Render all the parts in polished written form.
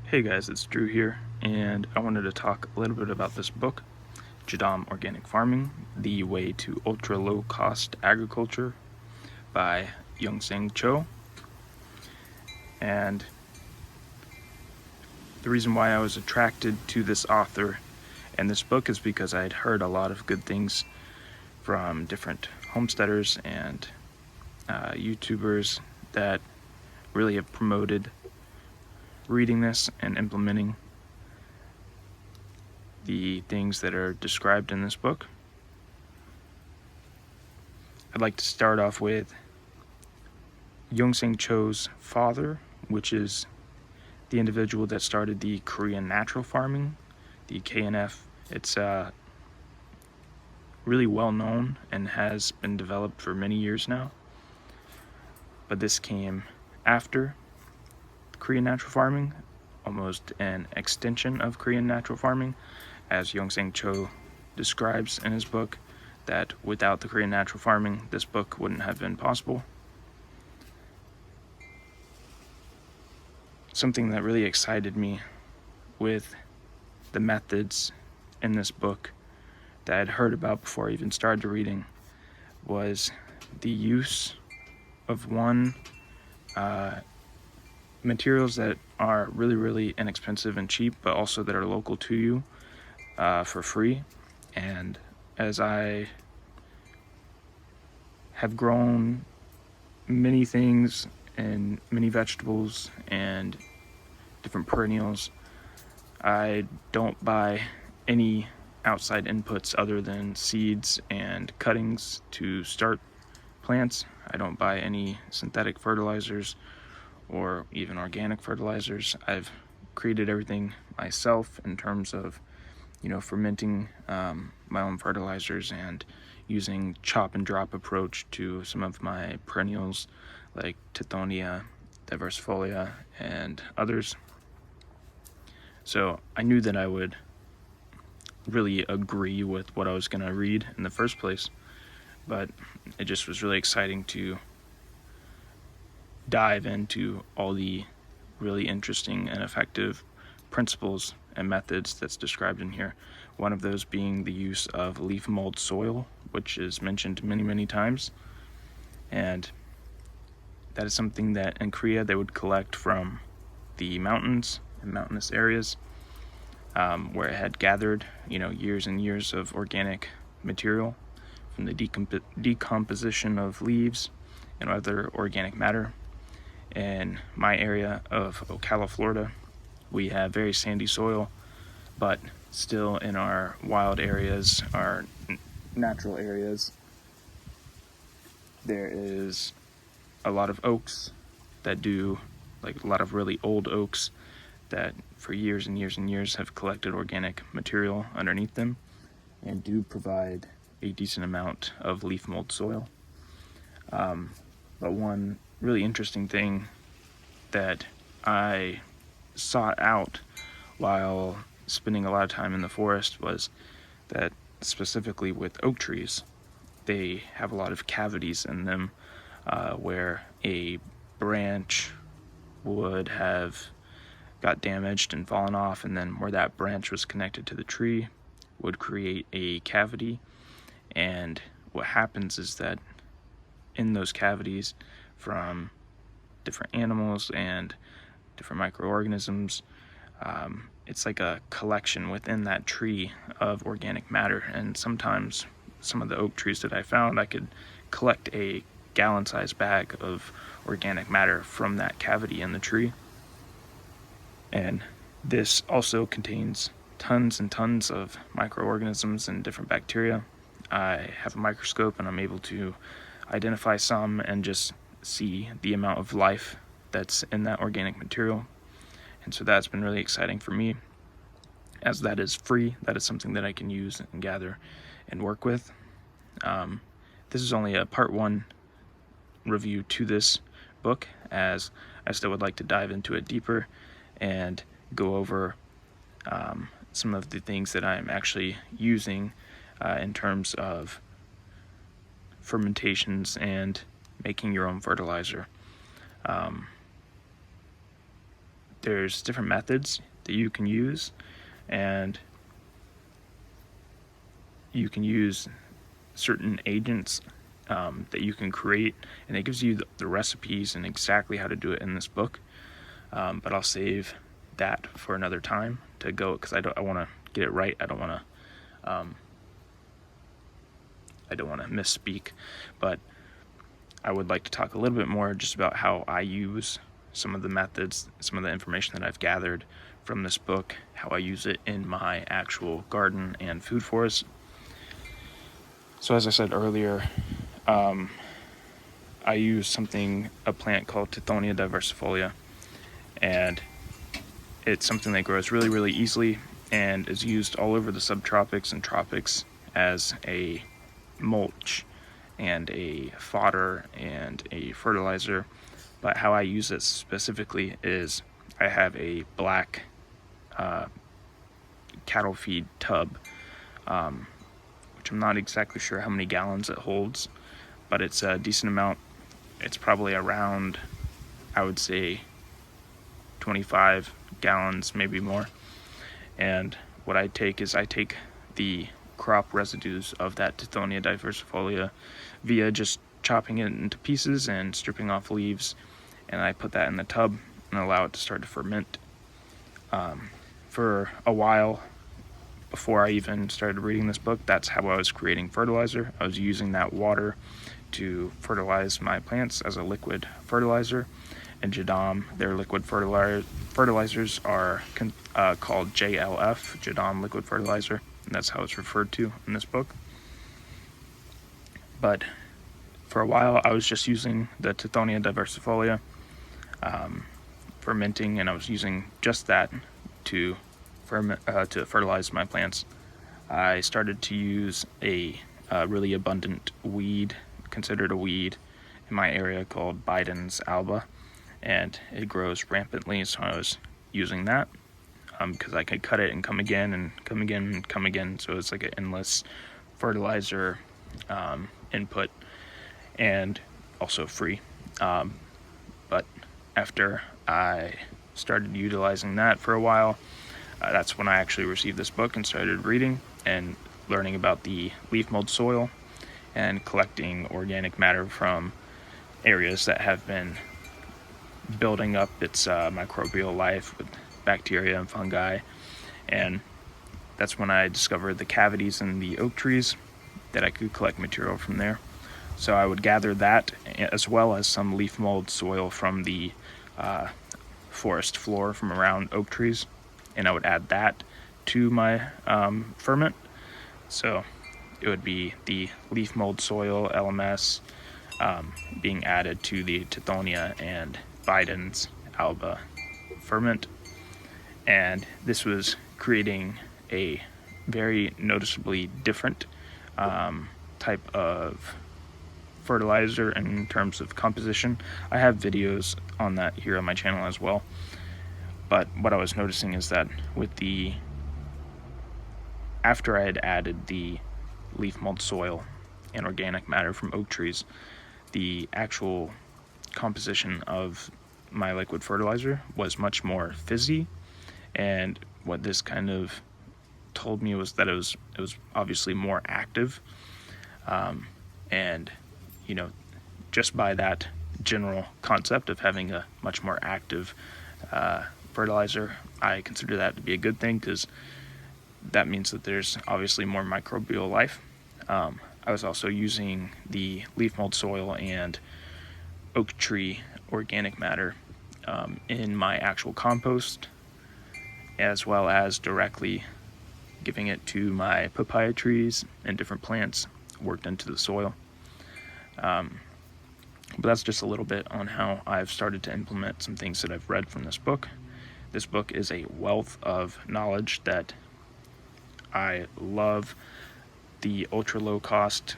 Hey guys, it's Drew here, and I wanted to talk a little bit about this book, JADAM Organic Farming, The Way to Ultra Low Cost Agriculture by Young-Sang Cho. And the reason why I was attracted to this author and this book is because I had heard a lot of good things from different homesteaders and YouTubers that really have promoted reading this and implementing the things that are described in this book. I'd like to start off with Young-Sang Cho's father, which is the individual that started the Korean natural farming, the KNF. It's really well known and has been developed for many years now. But this came after Korean natural farming, almost an extension of Korean natural farming, as Young-Sang Cho describes in his book, that without the Korean natural farming, this book wouldn't have been possible. Something that really excited me with the methods in this book that I'd heard about before I even started reading was the use of materials that are really inexpensive and cheap, but also that are local to you for free. And as I have grown many things and many vegetables and different perennials, I don't buy any outside inputs other than seeds and cuttings to start plants. I don't buy any synthetic fertilizers or even organic fertilizers. I've created everything myself in terms of, fermenting my own fertilizers and using chop and drop approach to some of my perennials like Tithonia, Diversifolia, and others. So I knew that I would really agree with what I was going to read in the first place, but it just was really exciting to dive into all the really interesting and effective principles and methods that's described in here. One of those being the use of leaf mold soil, which is mentioned many times. And that is something that in Korea they would collect from the mountains and mountainous areas where it had gathered, years and years of organic material from the decomposition of leaves and other organic matter. In my area of Ocala, Florida, we have very sandy soil, but still in our wild areas, our natural areas, there is a lot of oaks that do, like a lot of really old oaks that for years and years have collected organic material underneath them and do provide a decent amount of leaf mold soil. But one really interesting thing that I sought out while spending a lot of time in the forest was that specifically with oak trees, they have a lot of cavities in them where a branch would have got damaged and fallen off, and then where that branch was connected to the tree would create a cavity. And what happens is that in those cavities, from different animals and different microorganisms, it's like a collection within that tree of organic matter. And sometimes some of the oak trees that I found, I could collect a gallon-sized bag of organic matter from that cavity in the tree. And this also contains tons and tons of microorganisms and different bacteria. I have a microscope and I'm able to identify some and just see the amount of life that's in that organic material. And so that's been really exciting for me. As that is free, that is something that I can use and gather and work with. This is only a part one review to this book, as I still would like to dive into it deeper and go over some of the things that I'm actually using in terms of fermentations and making your own fertilizer. there's different methods that you can use, and you can use certain agents that you can create, and it gives you the recipes and exactly how to do it in this book. But I'll save that for another time to go, because I want to get it right. I don't want to misspeak, but I would like to talk a little bit more just about how I use some of the methods, some of the information that I've gathered from this book, how I use it in my actual garden and food forest. So as I said earlier, I use a plant called Tithonia diversifolia, and it's something that grows really, really easily and is used all over the subtropics and tropics as a mulch and a fodder and a fertilizer. But how I use it specifically is I have a black cattle feed tub, which I'm not exactly sure how many gallons it holds, but it's a decent amount. It's probably around, I would say, 25 gallons, maybe more. And what I take is the crop residues of that Tithonia diversifolia via just chopping it into pieces and stripping off leaves, and I put that in the tub and allow it to start to ferment. For a while before I even started reading this book, that's how I was creating fertilizer. I was using that water to fertilize my plants as a liquid fertilizer, and JADAM, their liquid fertilizers are called JLF, JADAM liquid fertilizer, and that's how it's referred to in this book. But for a while, I was just using the Tithonia diversifolia fermenting, and I was using just that to fertilize my plants. I started to use a really abundant weed, considered a weed in my area, called Biden's alba, and it grows rampantly, so I was using that because I could cut it and come again and come again and come again, so it's like an endless fertilizer input, and also free. But after I started utilizing that for a while, that's when I actually received this book and started reading and learning about the leaf mold soil and collecting organic matter from areas that have been building up its microbial life with bacteria and fungi. And that's when I discovered the cavities in the oak trees, that I could collect material from there. So I would gather that, as well as some leaf mold soil from the forest floor from around oak trees, and I would add that to my ferment. So it would be the leaf mold soil, LMS, being added to the Tithonia and Biden's alba ferment, and this was creating a very noticeably different type of fertilizer in terms of composition. I have videos on that here on my channel as well, but what I was noticing is that after I had added the leaf mold soil and organic matter from oak trees, the actual composition of my liquid fertilizer was much more fizzy, and what this kind of told me was that it was obviously more active, and just by that general concept of having a much more active fertilizer, I consider that to be a good thing, because that means that there's obviously more microbial life. I was also using the leaf mold soil and oak tree organic matter in my actual compost, as well as directly giving it to my papaya trees and different plants worked into the soil. But that's just a little bit on how I've started to implement some things that I've read from this book. This book is a wealth of knowledge that I love. The ultra low cost,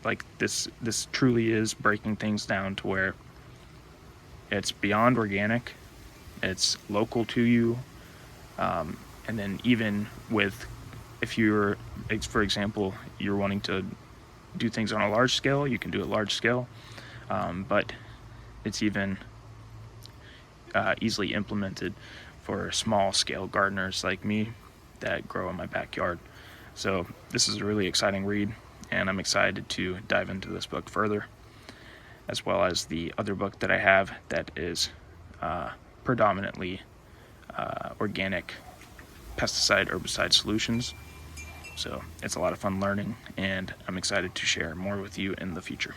like this truly is breaking things down to where it's beyond organic, it's local to you, and then even with, if you're, for example, you're wanting to do things on a large scale, you can do it large scale, but it's even easily implemented for small scale gardeners like me that grow in my backyard. So this is a really exciting read, and I'm excited to dive into this book further, as well as the other book that I have that is predominantly organic pesticide herbicide solutions. So it's a lot of fun learning, and I'm excited to share more with you in the future.